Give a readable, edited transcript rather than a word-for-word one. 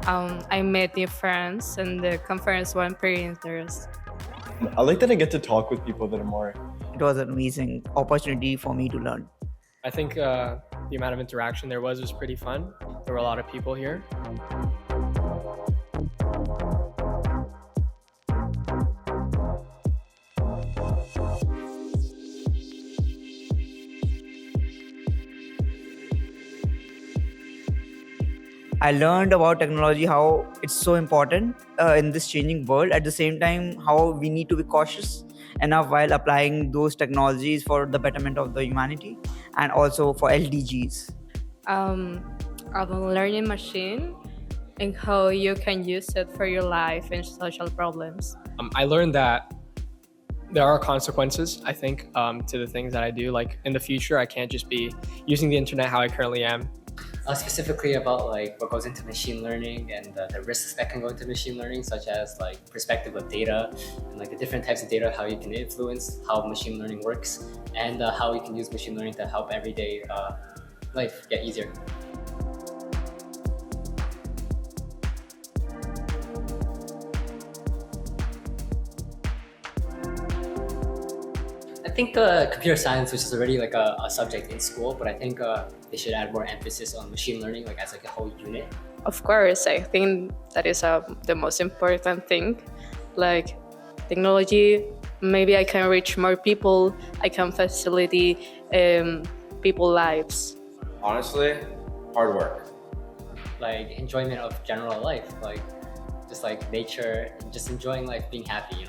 I made new friends, and the conference went pretty interesting. I like that I get to talk with people that are more. It was an amazing opportunity for me to learn. I think the amount of interaction there was pretty fun. There were a lot of people here. I learned about technology, how it's so important in this changing world. At the same time, how we need to be cautious enough while applying those technologies for the betterment of the humanity and also for LDGs. Um, of a learning machine and how you can use it for your life and social problems. I learned that there are consequences, I think, to the things that I do. Like in the future, I can't just be using the internet how I currently am. Specifically about like what goes into machine learning and the risks that can go into machine learning, such as like perspective of data and like the different types of data, how you can influence how machine learning works, and how you can use machine learning to help everyday life get easier. I think computer science, which is already like a subject in school, but I think they should add more emphasis on machine learning, like as like a whole unit. Of course, I think that is the most important thing. Like technology, maybe I can reach more people. I can facilitate people's lives. Honestly, hard work. Like enjoyment of general life, like just like nature, and just enjoying life, being happy,